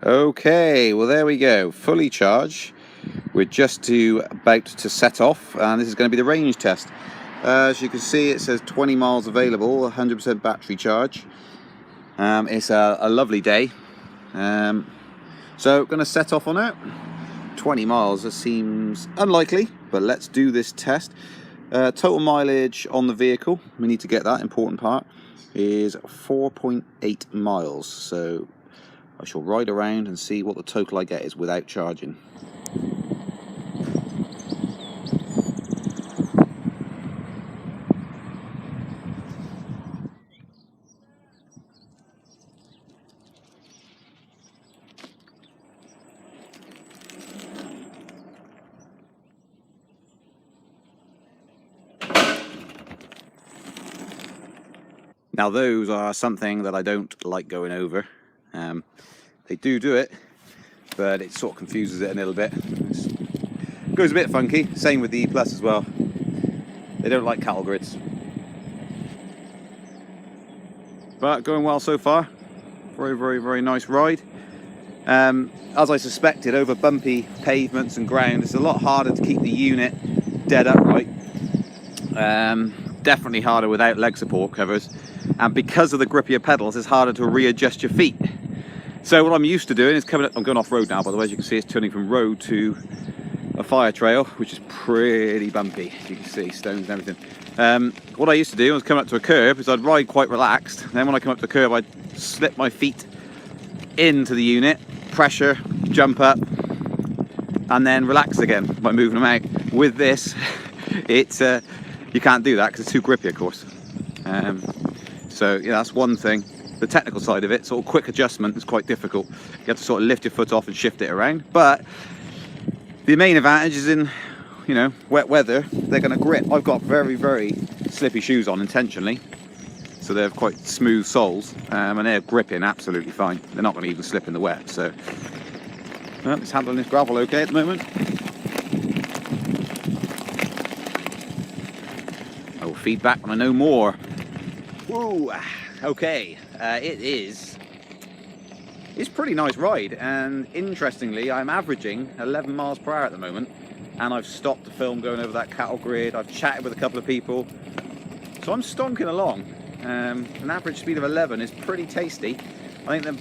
Okay, well there we go, fully charged. We're just about to set off, and this is going to be the range test. As you can see, it says 20 miles available, 100% battery charge. It's a lovely day, so going to set off on it. 20 miles, that seems unlikely, but let's do this test. Total mileage on the vehicle, we need to get that important part, is 4.8 miles. So I shall ride around and see what the total I get is without charging. Now those are something that I don't like going over. They do it, but it sort of confuses it a little bit. It goes a bit funky, same with the E Plus as well. They don't like cattle grids. But going well so far. Very nice ride. As I suspected, over bumpy pavements and ground, it's a lot harder to keep the unit dead upright. Definitely harder without leg support covers. And because of the grippier pedals, it's harder to readjust your feet. So what I'm used to doing is coming up, I'm going off road now, by the way. As you can see, it's turning from road to a fire trail, which is pretty bumpy. You can see stones and everything. What I used to do was come up to a curb, is I'd ride quite relaxed. Then when I come up to the curb, I'd slip my feet into the unit, pressure, jump up, and then relax again by moving them out. With this, it's you can't do that because it's too grippy, of course. So yeah, that's one thing. The technical side of it, sort of quick adjustment, is quite difficult. You have to sort of lift your foot off and shift it around. But the main advantage is in, you know, wet weather, they're going to grip. I've got very slippy shoes on intentionally, so they're quite smooth soles, and they're gripping absolutely fine. They're not going to even slip in the wet. So well, it's handling this gravel okay at the moment. I will feed back when I know more. Woo! Okay, it's pretty nice ride, and interestingly, I'm averaging 11 miles per hour at the moment, and I've stopped the film going over that cattle grid. I've chatted with a couple of people, so I'm stonking along. An average speed of 11 is pretty tasty. I think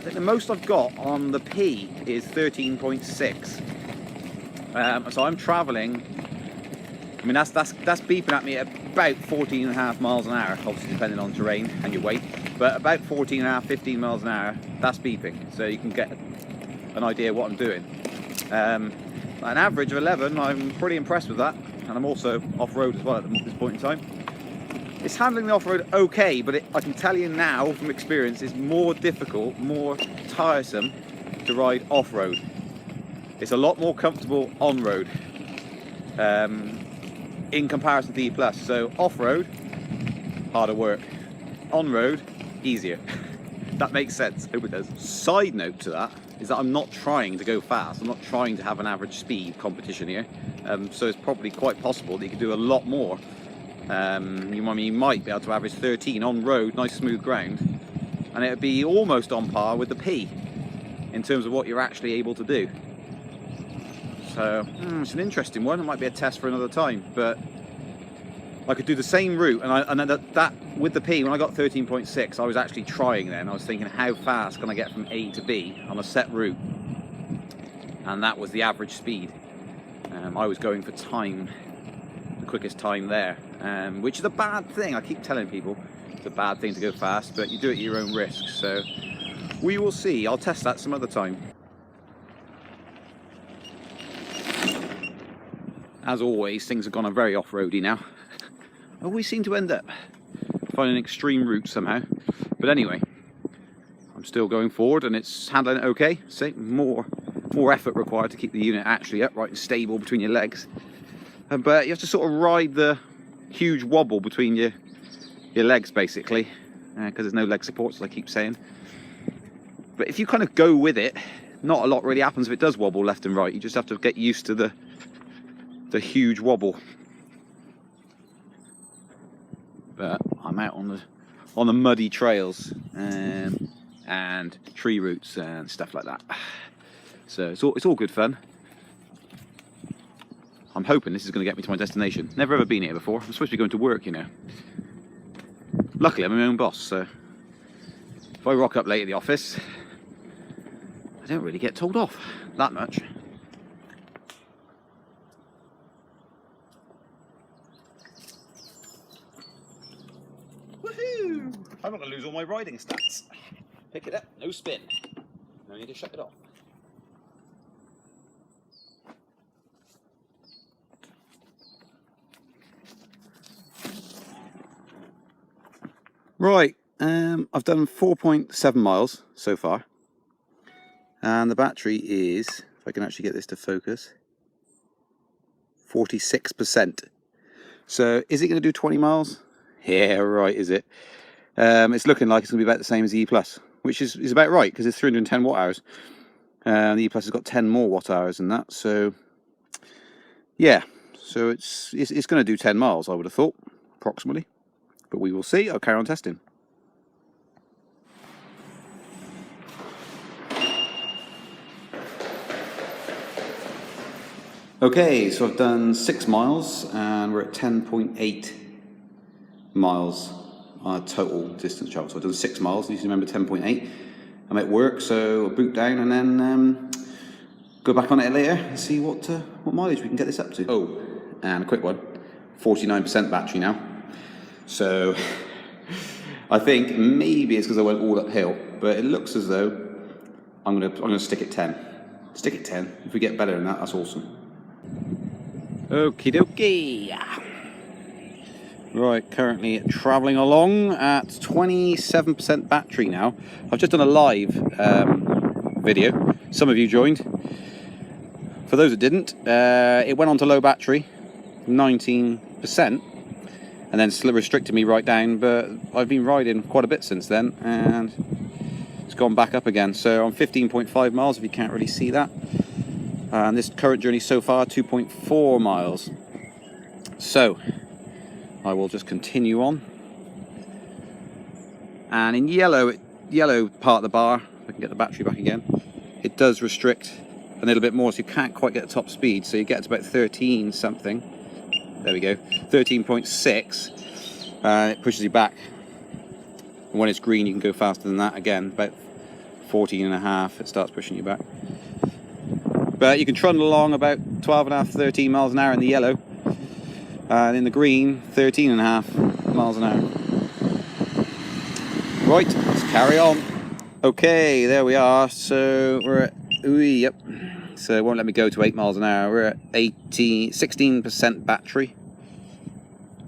the most I've got on the P is 13.6. So I'm travelling. I mean, that's beeping at me at about 14.5 miles an hour, obviously depending on terrain and your weight, but about 14.5, 15 miles an hour, that's beeping, so you can get an idea what I'm doing. An average of 11, I'm pretty impressed with that, and I'm also off-road as well at this point in time. It's handling the off-road okay, but I can tell you now from experience, it's more difficult, more tiresome to ride off-road. It's a lot more comfortable on-road. In comparison to the E Plus. So off-road, harder work. On-road, easier. That makes sense. I hope it does. Side note to that is that I'm not trying to go fast. I'm not trying to have an average speed competition here. So it's probably quite possible that you could do a lot more. You might be able to average 13 on road, nice smooth ground, and it would be almost on par with the P in terms of what you're actually able to do. So it's an interesting one. It might be a test for another time, but I could do the same route, and that with the P, when I got 13.6, I was actually trying then. I was thinking, how fast can I get from A to B on a set route? And that was the average speed. I was going for time, the quickest time there, which is a bad thing. I keep telling people it's a bad thing to go fast, but you do it at your own risk. So we will see. I'll test that some other time. As always, things have gone very off-roady now. I always seem to end up finding an extreme route somehow. But anyway, I'm still going forward, and it's handling it okay. So more effort required to keep the unit actually upright and stable between your legs. But you have to sort of ride the huge wobble between your legs, basically, because there's no leg supports, as I keep saying. But if you kind of go with it, not a lot really happens if it does wobble left and right. You just have to get used to the huge wobble. But I'm out on the muddy trails, and tree roots and stuff like that. So it's all good fun. I'm hoping this is going to get me to my destination. Never ever been here before. I'm supposed to be going to work, you know. Luckily, I'm my own boss, so if I rock up late at the office, I don't really get told off that much. Woohoo! I'm not going to lose all my riding stats. Pick it up, no spin. No need to shut it off. Right, I've done 4.7 miles so far, and the battery is, if I can actually get this to focus, 46%. So is it going to do 20 miles? Yeah, right, is it? It's looking like it's going to be about the same as the E+, which is about right, because it's 310 watt hours. And the E+ has got 10 more watt hours than that, so yeah, so it's going to do 10 miles, I would have thought, approximately. But we will see. I'll carry on testing. Okay, so I've done 6 miles and we're at 10.8 miles total distance travel. So I've done 6 miles, you need to remember 10.8. I'm at work, so I'll boot down and then go back on it later and see what mileage we can get this up to. Oh, and a quick one, 49% battery now. So I think maybe it's because I went all uphill, but it looks as though I'm gonna stick at 10. Stick at 10. If we get better than that, that's awesome. Okie dokie. Right, currently travelling along at 27% battery now. I've just done a live video. Some of you joined. For those that didn't, it went on to low battery, 19%. And then restricted me right down, but I've been riding quite a bit since then, and it's gone back up again. So I'm 15.5 miles, if you can't really see that. And this current journey so far, 2.4 miles. So I will just continue on. And in yellow part of the bar, if I can get the battery back again, it does restrict a little bit more, so you can't quite get the top speed. So you get to about 13 something. There we go, 13.6, and it pushes you back. And when it's green, you can go faster than that again, about 14.5, it starts pushing you back. But you can trundle along about 12.5, 13 miles an hour in the yellow, and in the green, 13.5 miles an hour. Right, let's carry on. Okay, there we are. So we're at, yep. So it won't let me go to 8 miles an hour. We're at 16% battery.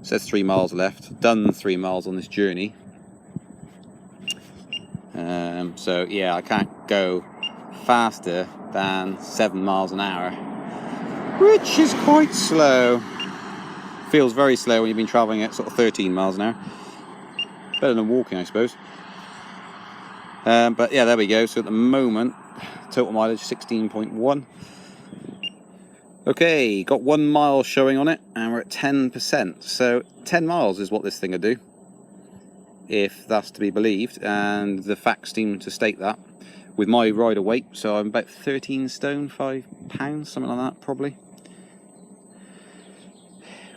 It says 3 miles left. Done 3 miles on this journey. So yeah, I can't go faster than 7 miles an hour, which is quite slow. Feels very slow when you've been travelling at sort of 13 miles an hour. Better than walking, I suppose. But yeah, there we go. So at the moment, total mileage 16.1. Okay, got 1 mile showing on it, and we're at 10%. So 10 miles is what this thing will do, if that's to be believed, and the facts seem to state that. With my rider weight, so I'm about 13 stone, 5 pounds, something like that, probably.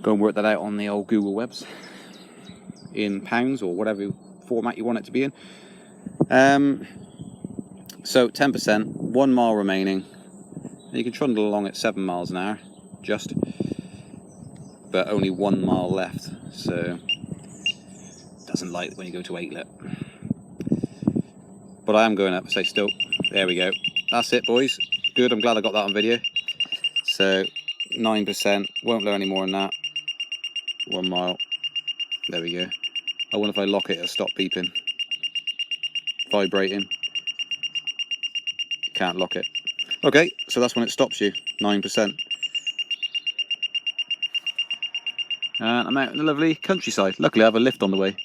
Go and work that out on the old Google Webs, in pounds or whatever format you want it to be in. So 10%, 1 mile remaining. You can trundle along at 7 miles an hour, but only 1 mile left, so doesn't like when you go to 8 lip. But I am going up, stay still. There we go. That's it, boys. Good, I'm glad I got that on video. So 9%, won't lower any more than that. 1 mile. There we go. I wonder if I lock it, it'll stop beeping. Vibrating. Can't lock it. Okay, so that's when it stops you, 9%. And I'm out in the lovely countryside. Luckily I have a lift on the way.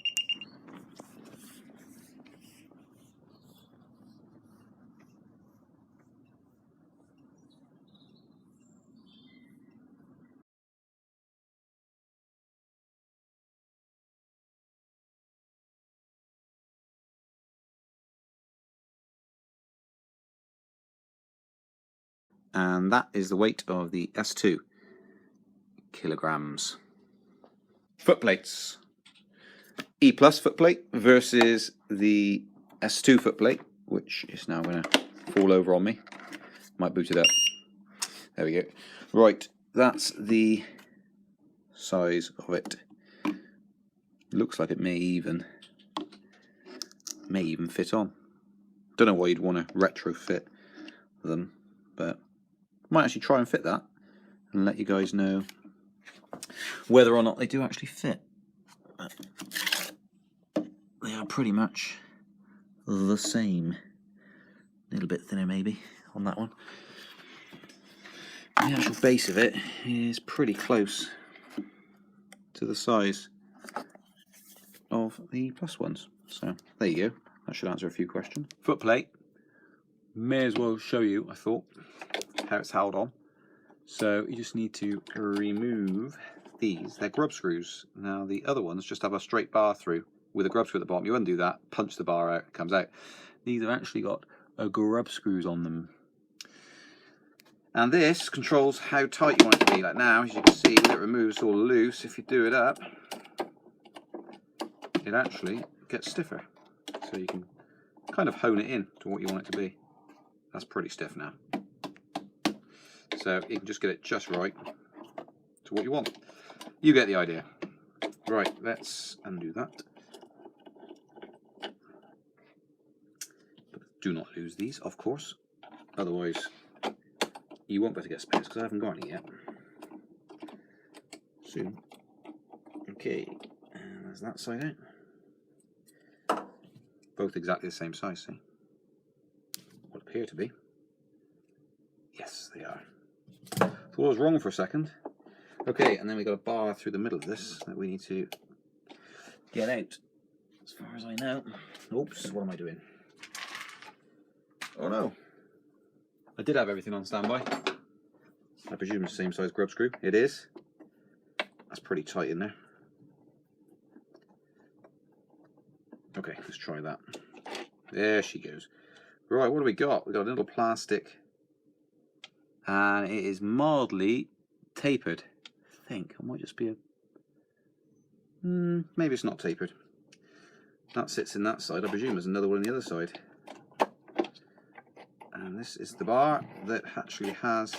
and that is the weight of the S2, kilograms. Foot plates. E plus foot plate versus the S2 foot plate, which is now going to fall over on me. Might boot it up. There we go. Right, that's the size of it. Looks like it may even fit on. Don't know why you'd want to retrofit them, but might actually try and fit that and let you guys know whether or not they do actually fit. But they are pretty much the same. A little bit thinner maybe on that one. The actual base of it is pretty close to the size of the plus ones. So there you go. That should answer a few questions. Foot plate. May as well show you, I thought, how it's held on. So you just need to remove these. They're grub screws. Now the other ones just have a straight bar through with a grub screw at the bottom. You undo that, punch the bar out, it comes out. These have actually got grub screws on them. And this controls how tight you want it to be. Like now, as you can see, when it removes all loose, if you do it up, it actually gets stiffer. So you can kind of hone it in to what you want it to be. That's pretty stiff now. So you can just get it just right to what you want. You get the idea. Right, let's undo that. But do not lose these, of course. Otherwise, you won't be able to get spares because I haven't got any yet. Soon. Okay, and there's that side out. Both exactly the same size, see? Would appear to be. Yes, they are. Thought I was wrong for a second. Okay, and then we've got a bar through the middle of this that we need to get out. As far as I know. Oops, what am I doing? Oh no. I did have everything on standby. I presume it's the same size grub screw. It is. That's pretty tight in there. Okay, let's try that. There she goes. Right, what do we got? We've got a little plastic, and it is mildly tapered. I think it might just be a... maybe it's not tapered. That sits in that side. I presume there's another one on the other side. And this is the bar that actually has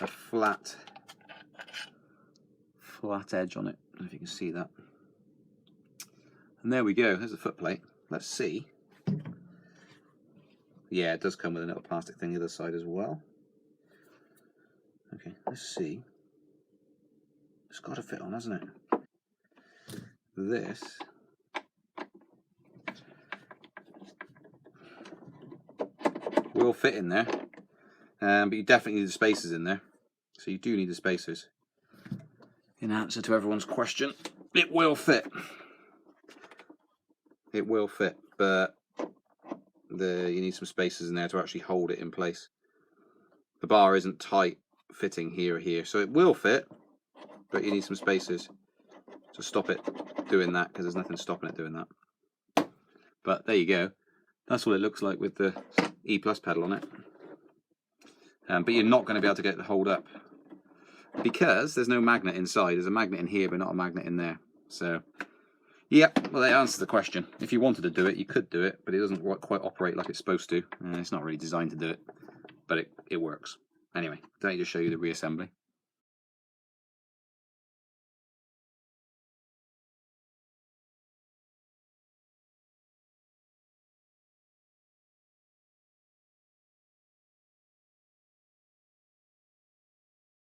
a flat edge on it. I don't know if you can see that. And there we go. There's the foot plate. Let's see. Yeah, it does come with a little plastic thing the other side as well. Okay, let's see. It's got to fit on, hasn't it? This will fit in there, but you definitely need the spacers in there. So you do need the spacers. In answer to everyone's question, it will fit. It will fit, but you need some spacers in there to actually hold it in place. The bar isn't tight fitting here or here, so it will fit, but you need some spacers to stop it doing that, because there's nothing stopping it doing that. But there you go. That's what it looks like with the E Plus pedal on it. But you're not going to be able to get it to hold up because there's no magnet inside. There's a magnet in here, but not a magnet in there. So, yeah, well, that answers the question. If you wanted to do it, you could do it, but it doesn't quite operate like it's supposed to. And it's not really designed to do it, but it works. Anyway, don't need to show you the reassembly.